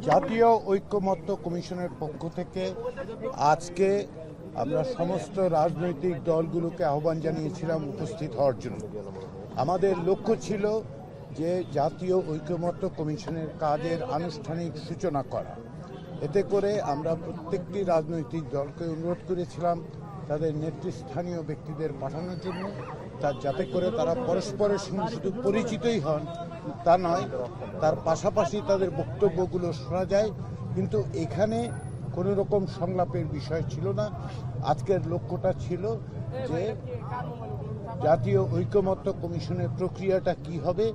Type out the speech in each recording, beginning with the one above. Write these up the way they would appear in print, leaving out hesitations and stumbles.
জাতীয় ঐক্যমত্য কমিশনের পক্ষ থেকে আজকে আমরা সমস্ত রাজনৈতিক দলগুলোকে আহ্বান জানিয়েছিলাম উপস্থিত হওয়ার জন্য। আমাদের লক্ষ্য ছিল যে জাতীয় ঐক্যমত্য কমিশনের কাজের আনুষ্ঠানিক সূচনা করা। এতে করে আমরা প্রত্যেকটি রাজনৈতিক দলকে অনুরোধ করেছিলাম তাদের নেতৃস্থানীয় ব্যক্তিদের পাঠানোর জন্য, যাতে করে তারা পরস্পরের সঙ্গে শুধু পরিচিতই হন তা নয়, তার পাশাপাশি তাদের বক্তব্যগুলো শোনা যায়। কিন্তু এখানে কোনো রকম সংলাপের বিষয় ছিল না। আজকের লক্ষ্যটা ছিল যে জাতীয় ঐক্যমত্য কমিশনের প্রক্রিয়াটা কি হবে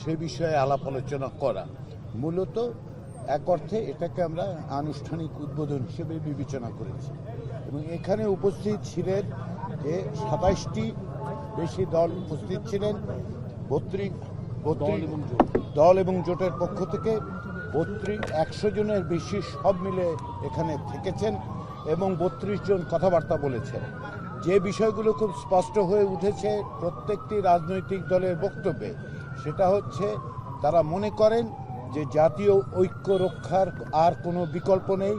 সে বিষয়ে আলাপ আলোচনা করা। মূলত এক অর্থে এটাকে আমরা আনুষ্ঠানিক উদ্বোধন হিসেবে বিবেচনা করেছি এবং এখানে উপস্থিত ছিলেন যে 27টি বেশি দল উপস্থিত ছিলেন। 32 দল এবং জোটের পক্ষ থেকে 100 জনের বেশি সব মিলে এখানে থেকেছেন এবং 32 জন কথাবার্তা বলেছেন। যে বিষয়গুলো খুব স্পষ্ট হয়ে উঠেছে প্রত্যেকটি রাজনৈতিক দলের বক্তব্যে, সেটা হচ্ছে তারা মনে করেন যে জাতীয় ঐক্য রক্ষার আর কোনো বিকল্প নেই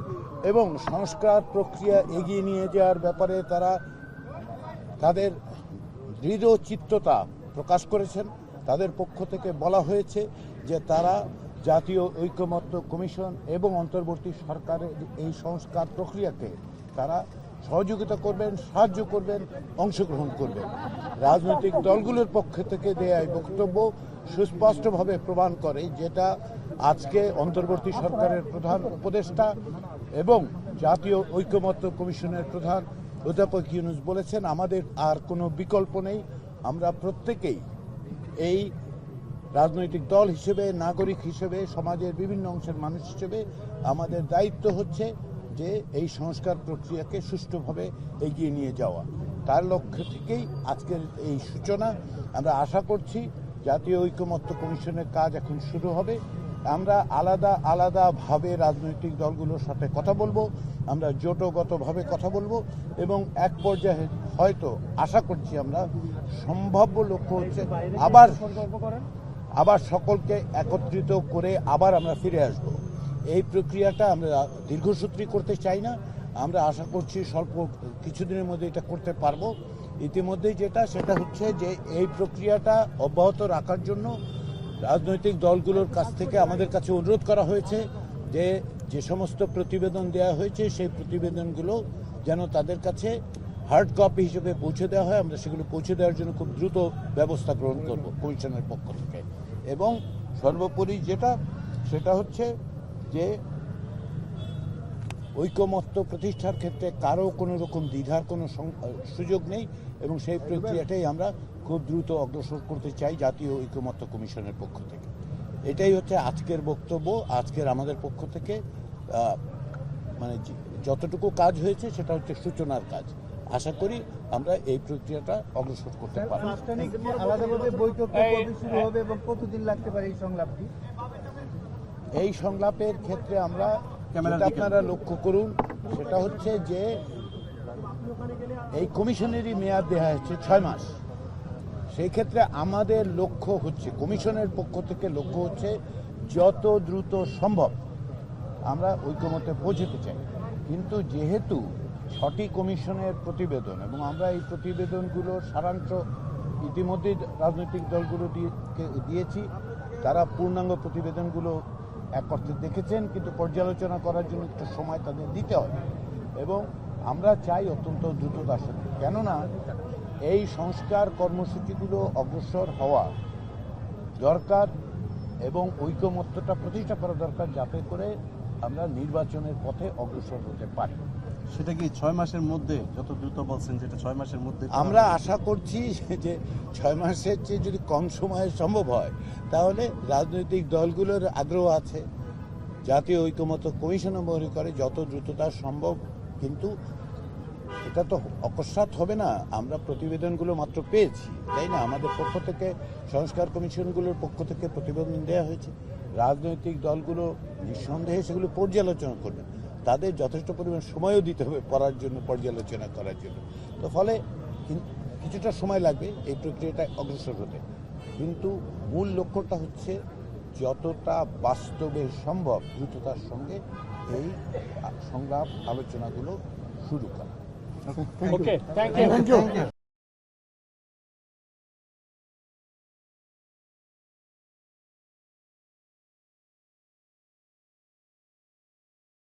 এবং সংস্কার প্রক্রিয়া এগিয়ে নিয়ে যাওয়ার ব্যাপারে তারা তাদের দৃঢ় চিত্ততা প্রকাশ করেছেন। তাদের পক্ষ থেকে বলা হয়েছে যে তারা জাতীয় ঐক্যমত্য কমিশন এবং অন্তর্বর্তী সরকারের এই সংস্কার প্রক্রিয়াকে তারা সহযোগিতা করবেন, সাহায্য করবেন, অংশগ্রহণ করবেন। রাজনৈতিক দলগুলোর পক্ষ থেকে দেয়া এই বক্তব্য সুস্পষ্টভাবে প্রমাণ করে যেটা আজকে অন্তর্বর্তী সরকারের প্রধান উপদেষ্টা এবং জাতীয় ঐক্যমত্য কমিশনের প্রধান অধ্যাপক ইউনূস বলেছেন, আমাদের আর কোনো বিকল্প নেই। আমরা প্রত্যেকেই এই রাজনৈতিক দল হিসেবে, নাগরিক হিসেবে, সমাজের বিভিন্ন অংশের মানুষ হিসেবে আমাদের দায়িত্ব হচ্ছে যে এই সংস্কার প্রক্রিয়াকে সুষ্ঠুভাবে এগিয়ে নিয়ে যাওয়া। তার লক্ষ্য থেকেই আজকের এই সূচনা। আমরা আশা করছি জাতীয় ঐক্যমত্য কমিশনের কাজ এখন শুরু হবে। আমরা আলাদা আলাদাভাবে রাজনৈতিক দলগুলোর সাথে কথা বলবো, আমরা জোটগতভাবে কথা বলবো এবং এক পর্যায়ে হয়তো আশা করছি আমরা সম্ভাব্য লক্ষ্য হচ্ছে আবার সকলকে একত্রিত করে আবার আমরা ফিরে আসব। এই প্রক্রিয়াটা আমরা দীর্ঘসূত্রী করতে চাই না। আমরা আশা করছি স্বল্প কিছুদিনের মধ্যে এটা করতে পারবো। ইতিমধ্যেই সেটা হচ্ছে যে এই প্রক্রিয়াটা অব্যাহত রাখার জন্য রাজনৈতিক দলগুলোর কাছ থেকে আমাদের কাছে অনুরোধ করা হয়েছে যে সমস্ত প্রতিবেদন দেওয়া হয়েছে সেই প্রতিবেদনগুলো যেন তাদের কাছে হার্ড কপি হিসেবে পৌঁছে দেওয়া হয়। আমরা সেগুলো পৌঁছে দেওয়ার জন্য খুব দ্রুত ব্যবস্থা গ্রহণ করব কমিশনের পক্ষ থেকে। এবং সর্বোপরি সেটা হচ্ছে যে ঐক্যমত্য প্রতিষ্ঠার ক্ষেত্রে কারো কোনো রকম দ্বিধার কোনো সুযোগ নেই এবং সেই প্রক্রিয়াটাই আমরা খুব দ্রুত অগ্রসর করতে চাই জাতীয় ঐক্যমত্য কমিশনের পক্ষ থেকে। এটাই হচ্ছে আজকের বক্তব্য। আজকের আমাদের পক্ষ থেকে মানে যতটুকু কাজ হয়েছে সেটা হচ্ছে সূচনার কাজ। আশা করি আমরা এই প্রক্রিয়াটা অগ্রসর করতে পারব। এই সংলাপের ক্ষেত্রে আমরা আপনারা লক্ষ্য করুন, সেটা হচ্ছে যে এই কমিশনেরই মেয়াদ দেওয়া হচ্ছে 6 মাস। সেই ক্ষেত্রে আমাদের লক্ষ্য হচ্ছে, কমিশনের পক্ষ থেকে লক্ষ্য হচ্ছে যত দ্রুত সম্ভব আমরা ঐক্যমত্যে পৌঁছতে চাই। কিন্তু যেহেতু 6টি কমিশনের প্রতিবেদন এবং আমরা এই প্রতিবেদনগুলোর সারাংশ ইতিমধ্যেই রাজনৈতিক দলগুলো দিয়েছি, তারা পূর্ণাঙ্গ প্রতিবেদনগুলো এক অর্থে দেখেছেন, কিন্তু পর্যালোচনা করার জন্য একটু সময় তাদের দিতে হবে এবং আমরা চাই অত্যন্ত দ্রুততার সাথে, কেননা এই সংস্কার কর্মসূচিগুলো অগ্রসর হওয়া দরকার এবং ঐক্যমত্যটা প্রতিষ্ঠা করা দরকার, যাতে করে আমরা নির্বাচনের পথে অগ্রসর হতে পারি। সেটা কি 6 মাসের মধ্যে, যত দ্রুত বলছেন যেটা 6 মাসের মধ্যে? আমরা আশা করছি যে 6 মাসের চেয়ে যদি কম সময়ে সম্ভব হয় তাহলে রাজনৈতিক দলগুলোর আগ্রহ আছে, জাতীয় ঐক্যমত্য কমিশনও মনে করে যত দ্রুততা সম্ভব। কিন্তু এটা তো অকস্মাৎ হবে না। আমরা প্রতিবেদনগুলো মাত্র পেয়েছি, তাই না? আমাদের পক্ষ থেকে সংস্কার কমিশনগুলোর পক্ষ থেকে প্রতিবেদন দেওয়া হয়েছে। রাজনৈতিক দলগুলো নিঃসন্দেহে সেগুলো পর্যালোচনা করবে, তাদের যথেষ্ট পরিমাণ সময়ও দিতে হবে পড়ার জন্য, পর্যালোচনা করার জন্য। তো ফলে কিছুটা সময় লাগবে এই প্রক্রিয়াটা অগ্রসর হতে, কিন্তু মূল লক্ষ্যটা হচ্ছে যতটা বাস্তবে সম্ভব দ্রুততার সঙ্গে এই সংলাপ আলোচনাগুলো শুরু করা। Okay, thank you.